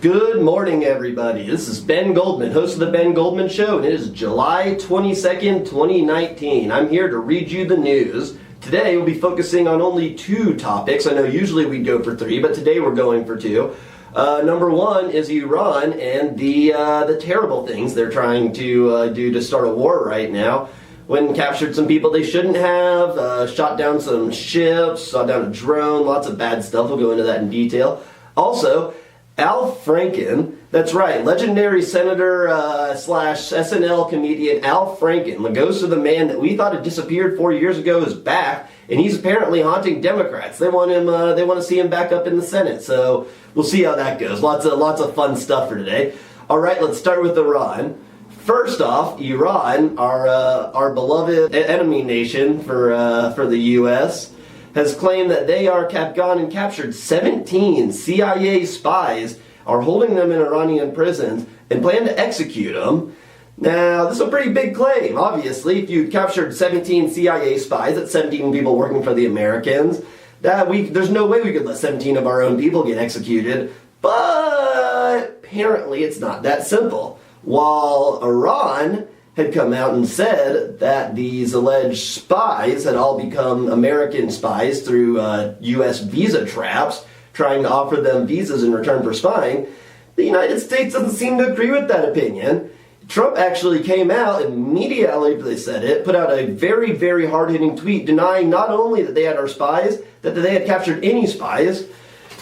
Good morning, everybody. This is Ben Goldman, host of the Ben Goldman Show, and it is July 22nd, 2019. I'm here to read you the news. Today, we'll be focusing on only two topics. I know usually we'd go for three, but today we're going for two. Number one is Iran and the terrible things they're trying to do to start a war right now. When captured some people they shouldn't have, shot down some ships, shot down a drone, lots of bad stuff. We'll go into that in detail. Also, Al Franken, that's right, legendary senator slash SNL comedian Al Franken, the ghost of the man that we thought had disappeared 4 years ago, is back, and he's apparently haunting Democrats. They want him. They want to see him back up in the Senate. So we'll see how that goes. Lots of fun stuff for today. All right, let's start with Iran. First off, Iran, our beloved enemy nation for the U.S., has claimed that they have gone and captured 17 CIA spies, are holding them in Iranian prisons, and plan to execute them. Now, this is a pretty big claim, obviously. If you captured 17 CIA spies, that's 17 people working for the Americans, there's no way we could let 17 of our own people get executed. But apparently it's not that simple. While Iran had come out and said that these alleged spies had all become American spies through U.S. visa traps, trying to offer them visas in return for spying, the United States doesn't seem to agree with that opinion. Trump actually came out immediately after they said it, put out a very, very hard-hitting tweet denying not only that they had our spies, that they had captured any spies.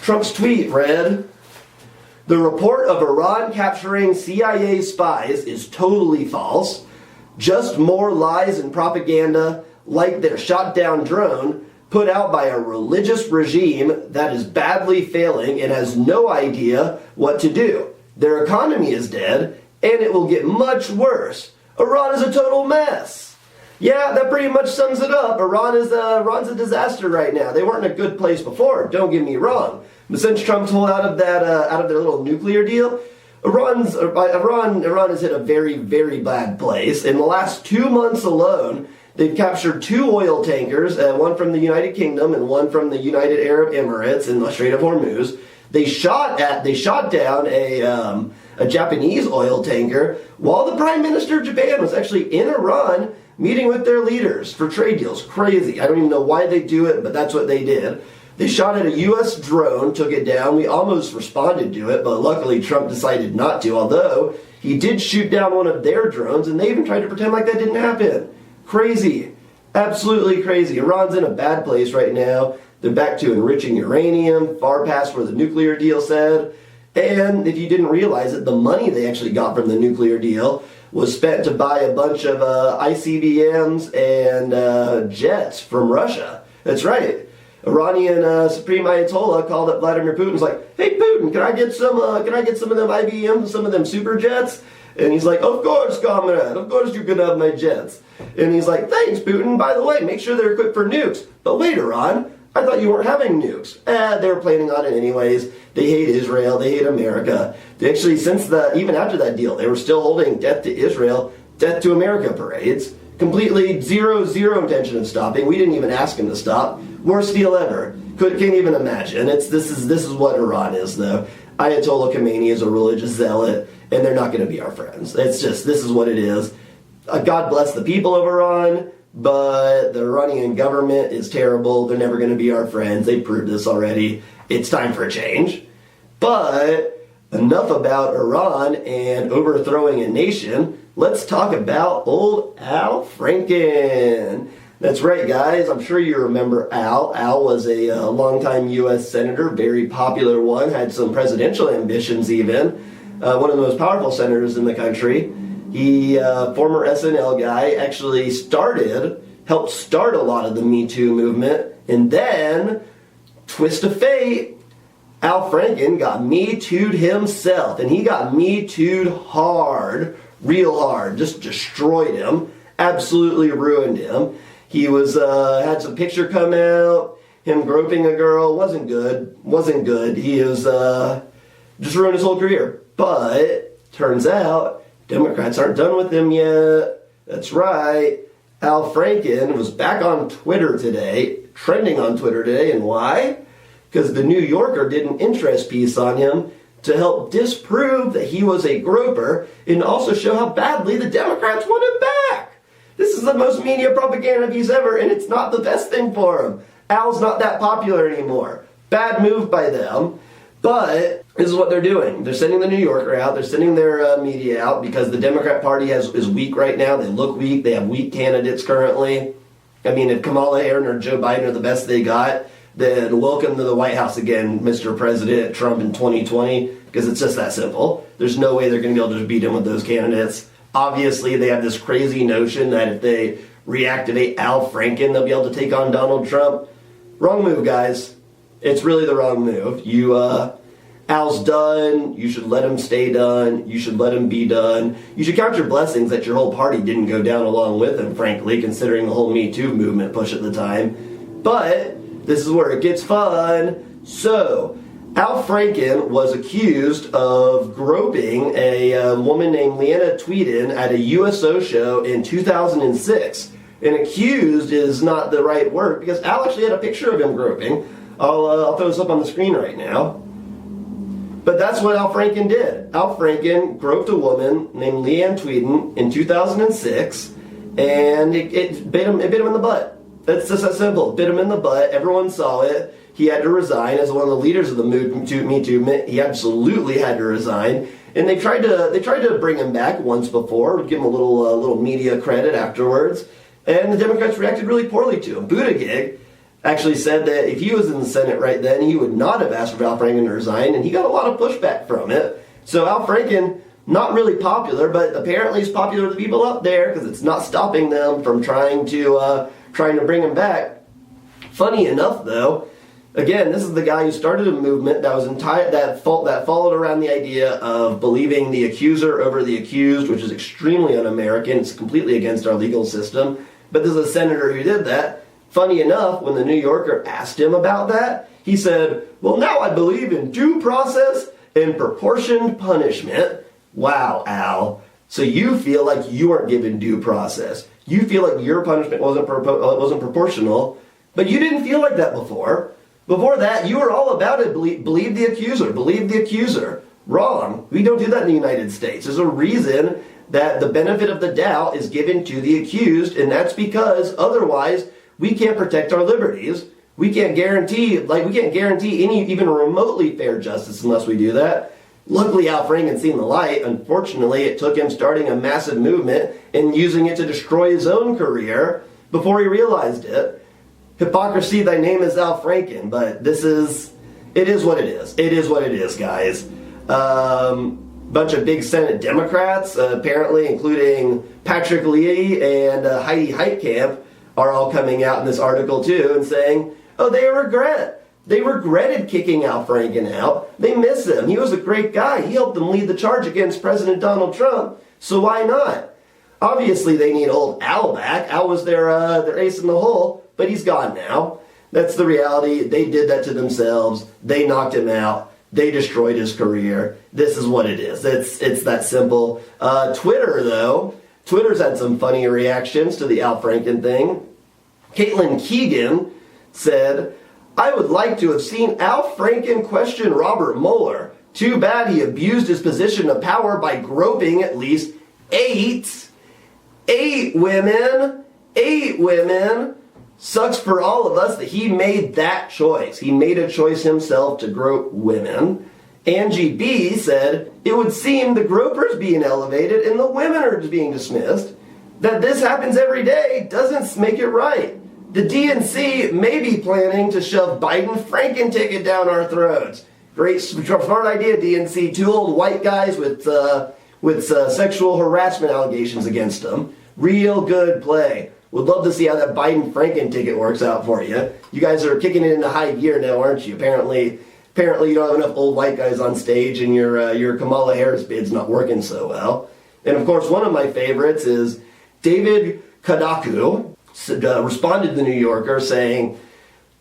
Trump's tweet read, "The report of Iran capturing CIA spies is totally false. Just more lies and propaganda like their shot-down drone put out by a religious regime that is badly failing and has no idea what to do. Their economy is dead, and it will get much worse. Iran is a total mess." Yeah, that pretty much sums it up. Iran's a disaster right now. They weren't in a good place before, don't get me wrong. But since Trump pulled out of their little nuclear deal, Iran has hit a very, very bad place. In the last 2 months alone, they've captured 2 oil tankers, one from the United Kingdom and one from the United Arab Emirates in the Strait of Hormuz. They shot down a Japanese oil tanker while the Prime Minister of Japan was actually in Iran meeting with their leaders for trade deals. Crazy. I don't even know why they do it, but that's what they did. They shot at a U.S. drone, took it down. We almost responded to it, but luckily Trump decided not to, although he did shoot down one of their drones, and they even tried to pretend like that didn't happen. Crazy. Absolutely crazy. Iran's in a bad place right now. They're back to enriching uranium, far past where the nuclear deal said. And if you didn't realize it, the money they actually got from the nuclear deal was spent to buy a bunch of ICBMs and jets from Russia. That's right. Iranian Supreme Ayatollah called up Vladimir Putin. Was like, "Hey Putin, can I get some of them IBMs, some of them super jets?" And he's like, "Of course, comrade. Of course you can have my jets." And he's like, "Thanks, Putin. By the way, make sure they're equipped for nukes." But wait, Iran, I thought you weren't having nukes. They were planning on it anyways. They hate Israel. They hate America. They actually, even after that deal, they were still holding death to Israel, death to America parades. Completely zero intention of stopping. We didn't even ask him to stop. Worst deal ever. Can't even imagine. This is what Iran is, though. Ayatollah Khomeini is a religious zealot, and they're not going to be our friends. This is what it is. God bless the people of Iran, but the Iranian government is terrible. They're never going to be our friends. They proved this already. It's time for a change. But enough about Iran and overthrowing a nation. Let's talk about old Al Franken. That's right, guys. I'm sure you remember Al. Al was a longtime U.S. senator, very popular one, had some presidential ambitions even. One of the most powerful senators in the country. He, former SNL guy, actually helped start a lot of the Me Too movement. And then, twist of fate, Al Franken got Me Too'd himself. And he got Me Too'd hard. Real hard, just destroyed him, absolutely ruined him. He had some picture come out, him groping a girl, wasn't good. He was, just ruined his whole career. But, turns out, Democrats aren't done with him yet. That's right. Al Franken was back on Twitter today, trending on Twitter today, and why? Because the New Yorker did an interest piece on him, to help disprove that he was a groper and also show how badly the Democrats want him back. This is the most media propaganda piece ever, and it's not the best thing for him. Al's not that popular anymore. Bad move by them. But this is what they're doing. They're sending the New Yorker out. They're sending their media out because the Democrat Party is weak right now. They look weak. They have weak candidates currently. I mean, if Kamala Harris or Joe Biden are the best they got, then welcome to the White House again, Mr. President Trump in 2020, because it's just that simple. There's no way they're going to be able to beat him with those candidates. Obviously, they have this crazy notion that if they reactivate Al Franken, they'll be able to take on Donald Trump. Wrong move, guys. It's really the wrong move. Al's done. You should let him stay done. You should let him be done. You should count your blessings that your whole party didn't go down along with him, frankly, considering the whole Me Too movement push at the time. But this is where it gets fun. So, Al Franken was accused of groping a woman named Leanna Tweeden at a USO show in 2006. And accused is not the right word because Al actually had a picture of him groping. I'll throw this up on the screen right now. But that's what Al Franken did. Al Franken groped a woman named Leanne Tweeden in 2006, and it bit him in the butt. That's just that simple. It bit him in the butt. Everyone saw it. He had to resign as one of the leaders of the Me Too movement. He absolutely had to resign. And they tried to bring him back once before, give him a little media credit afterwards. And the Democrats reacted really poorly to him. Buttigieg actually said that if he was in the Senate right then, he would not have asked for Al Franken to resign, and he got a lot of pushback from it. So Al Franken, not really popular, but apparently he's popular with the people up there because it's not stopping them from trying to bring him back. Funny enough, though, again, this is the guy who started a movement that followed around the idea of believing the accuser over the accused, which is extremely un-American. It's completely against our legal system. But this is a senator who did that. Funny enough, when the New Yorker asked him about that, he said, well, now I believe in due process and proportioned punishment. Wow, Al. So you feel like you weren't given due process. You feel like your punishment wasn't proportional, but you didn't feel like that before. Before that, you were all about it. Believe the accuser. Believe the accuser. Wrong. We don't do that in the United States. There's a reason that the benefit of the doubt is given to the accused, and that's because otherwise we can't protect our liberties. We can't guarantee any even remotely fair justice unless we do that. Luckily, Al Franken's seen the light. Unfortunately, it took him starting a massive movement and using it to destroy his own career before he realized it. Hypocrisy, thy name is Al Franken, but it is what it is. It is what it is, guys. Bunch of big Senate Democrats, apparently, including Patrick Leahy and Heidi Heitkamp, are all coming out in this article too and saying, oh, they regretted kicking Al Franken out. They miss him. He was a great guy. He helped them lead the charge against President Donald Trump. So why not? Obviously, they need old Al back. Al was their ace in the hole, but he's gone now. That's the reality. They did that to themselves. They knocked him out. They destroyed his career. This is what it is. It's that simple. Twitter, though. Twitter's had some funny reactions to the Al Franken thing. Caitlin Keegan said, I would like to have seen Al Franken question Robert Mueller. Too bad he abused his position of power by groping at least eight women. Sucks for all of us that he made that choice. He made a choice himself to grope women. Angie B said, it would seem the groper's being elevated and the women are being dismissed. That this happens every day doesn't make it right. The DNC may be planning to shove Biden Franken ticket down our throats. Great, smart idea, DNC. Two old white guys with sexual harassment allegations against them. Real good play. Would love to see how that Biden Franken ticket works out for you. You guys are kicking it into high gear now, aren't you? Apparently you don't have enough old white guys on stage and your Kamala Harris bid's not working so well. And of course, one of my favorites is David Kadaku responded to the New Yorker saying,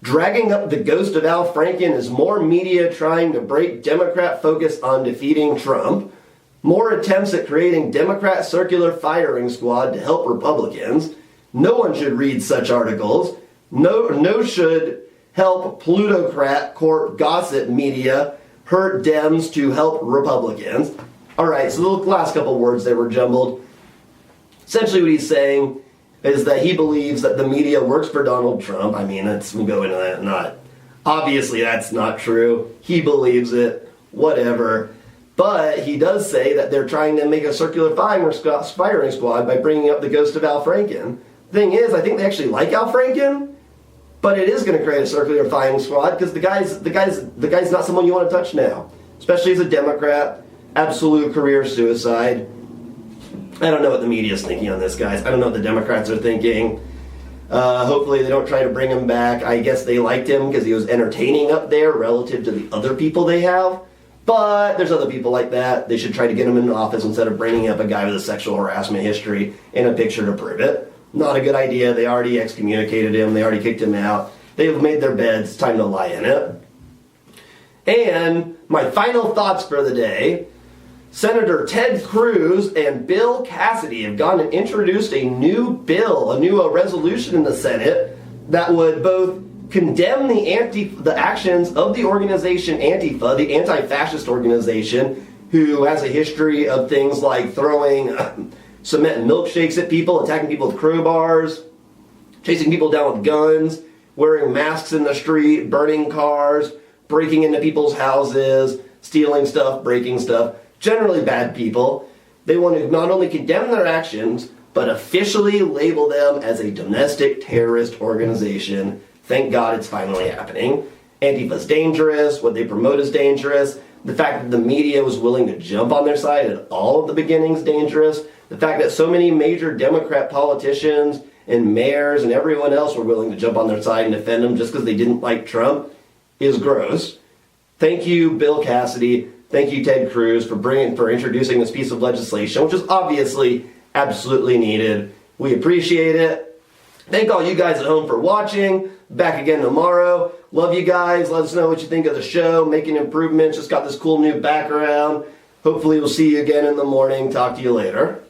dragging up the ghost of Al Franken is more media trying to break Democrat focus on defeating Trump, more attempts at creating Democrat circular firing squad to help Republicans. No one should read such articles. No should help plutocrat court gossip media hurt Dems to help Republicans. All right, so the last couple words there were jumbled. Essentially what he's saying is that he believes that the media works for Donald Trump. I mean, we'll go into that. Obviously, that's not true. He believes it, whatever. But he does say that they're trying to make a circular firing squad by bringing up the ghost of Al Franken. Thing is, I think they actually like Al Franken, but it is going to create a circular firing squad because the guy's not someone you want to touch now, especially as a Democrat. Absolute career suicide. I don't know what the media's thinking on this, guys. I don't know what the Democrats are thinking. Hopefully they don't try to bring him back. I guess they liked him because he was entertaining up there relative to the other people they have. But there's other people like that. They should try to get him in office instead of bringing up a guy with a sexual harassment history and a picture to prove it. Not a good idea. They already excommunicated him. They already kicked him out. They've made their beds. It's time to lie in it. And my final thoughts for the day. Senator Ted Cruz and Bill Cassidy have gone and introduced a new bill, a new resolution in the Senate that would both condemn the actions of the organization Antifa, the anti-fascist organization, who has a history of things like throwing cement and milkshakes at people, attacking people with crowbars, chasing people down with guns, wearing masks in the street, burning cars, breaking into people's houses, stealing stuff, breaking stuff. Generally bad people. They want to not only condemn their actions, but officially label them as a domestic terrorist organization. Thank God it's finally happening. Antifa's dangerous. What they promote is dangerous. The fact that the media was willing to jump on their side at all of the beginning is dangerous. The fact that so many major Democrat politicians and mayors and everyone else were willing to jump on their side and defend them just because they didn't like Trump is gross. Thank you, Bill Cassidy. Thank you, Ted Cruz, for introducing this piece of legislation, which is obviously absolutely needed. We appreciate it. Thank all you guys at home for watching. Back again tomorrow. Love you guys. Let us know what you think of the show. Making improvements. Just got this cool new background. Hopefully we'll see you again in the morning. Talk to you later.